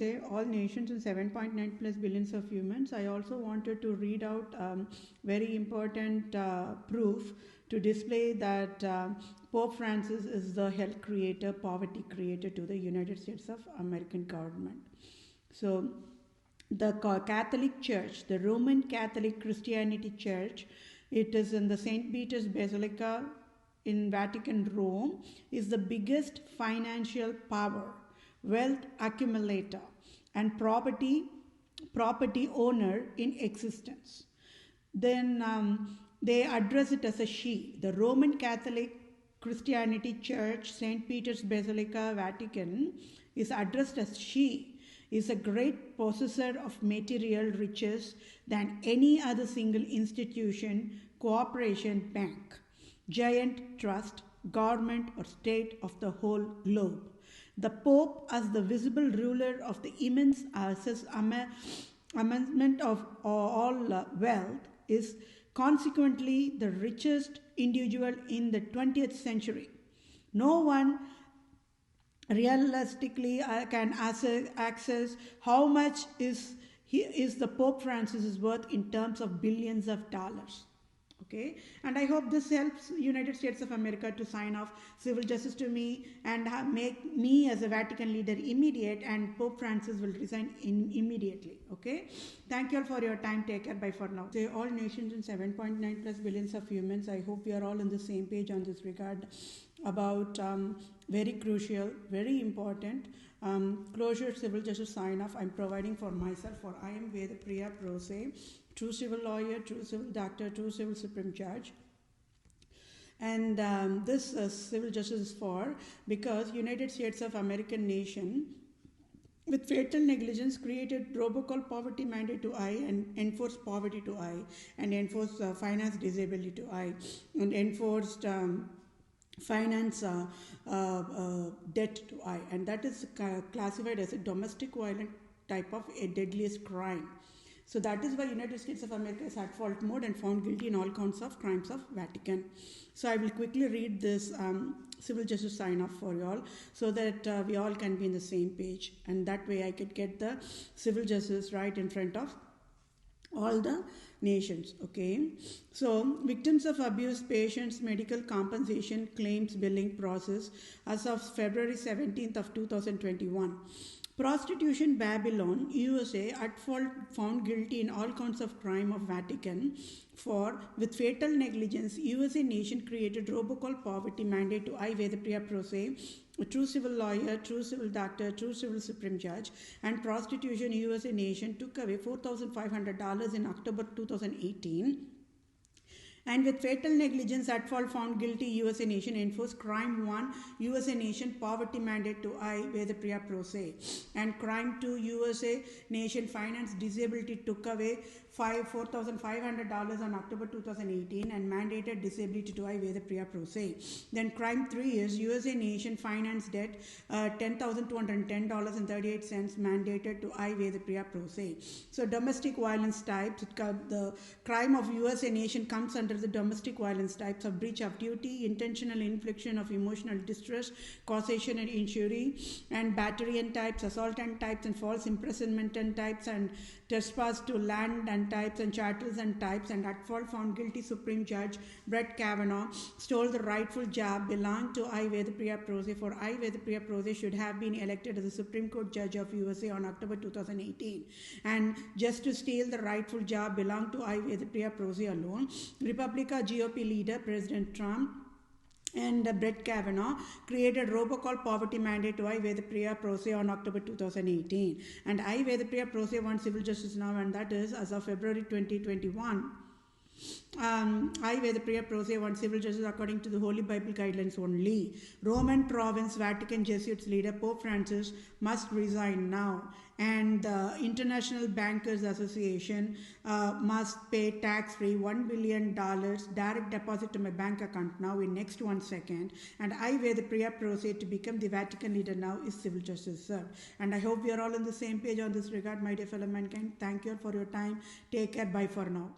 USA, all nations and 7.9 plus billions of humans, I also wanted to read out very important proof to display that Pope Francis is the health creator, poverty creator to the United States of American government. So the Catholic Church, the Roman Catholic Christianity Church, it is in the St. Peter's Basilica in Vatican, Rome, is the biggest financial power, wealth accumulator, and property owner in existence. Then they address it as a she. The Roman Catholic Christianity Church, St. Peter's Basilica, Vatican, is addressed as she, is a great possessor of material riches than any other single institution, corporation, bank, giant trust, government, or state of the whole globe. The Pope, as the visible ruler of the immense amount of all wealth, is consequently the richest individual in the 20th century. No one realistically can access how much is the Pope Francis is worth in terms of billions of dollars. Okay, and I hope this helps United States of America to sign off civil justice to me and make me as a Vatican leader immediate, and Pope Francis will resign immediately. Okay, thank you all for your time. Take care. Bye for now. Say all nations and 7.9 plus billions of humans. I hope we are all on the same page on this regard about very crucial, very important closure civil justice sign off I'm providing for myself, for I am Vedapriya Prose, true civil lawyer, true civil doctor, true civil supreme judge. And this civil justice is for because United States of American nation with fatal negligence created robocall poverty mandate to I and enforced poverty to I and enforced finance disability to I and enforced finance debt to I, and that is classified as a domestic violent type of a deadliest crime. So that is why United States of America is at fault mode and found guilty in all counts of crimes of Vatican. So I will quickly read this civil justice sign off for you all so that we all can be in the same page, and that way I could get the civil justice right in front of all the nations. Okay, so victims of abuse patients medical compensation claims billing process as of February 17th of 2021. Prostitution Babylon, USA, at fault found guilty in all counts of crime of Vatican for with fatal negligence. USA nation created robocall poverty mandate to I Vedapriya Prose, a true civil lawyer, true civil doctor, true civil supreme judge, and prostitution USA nation took away $4,500 in October 2018. And with fatal negligence at fault found guilty, USA nation enforced crime 1, USA nation poverty mandate to I Vedapriya Prose, and crime 2, USA nation finance disability took away $4,500 on October 2018 and mandated disability to I Vedapriya Prose. Then crime 3 is USA nation finance debt $10,210.38 mandated to I Vedapriya Prose. So domestic violence types, the crime of USA nation comes under the domestic violence types of breach of duty, intentional infliction of emotional distress, causation and injury, and battery and types, assault and types, and false imprisonment and types, and trespass to land and types, and chattels and types. And at fault found guilty Supreme Judge Brett Kavanaugh stole the rightful job belonged to I Vedapriya Prose, for I Vedapriya Prose should have been elected as the Supreme Court Judge of USA on October 2018. And just to steal the rightful job belonged to I Vedapriya Prose alone, Republican GOP leader President Trump and Brett Kavanaugh created robocall poverty mandate to I Vedapriya Prose on October 2018. And I Vedapriya Prose won civil justice now, and that is as of February 2021. I Vedapriya Prose won civil justice according to the Holy Bible guidelines only. Roman Province Vatican Jesuits leader Pope Francis must resign now, and the International Bankers Association must pay tax-free $1 billion direct deposit to my bank account now in next 1 second. And I Vedapriya Prose to become the Vatican leader now is civil justice served. And I hope we are all on the same page on this regard, my dear fellow mankind. Thank you all for your time. Take care. Bye for now.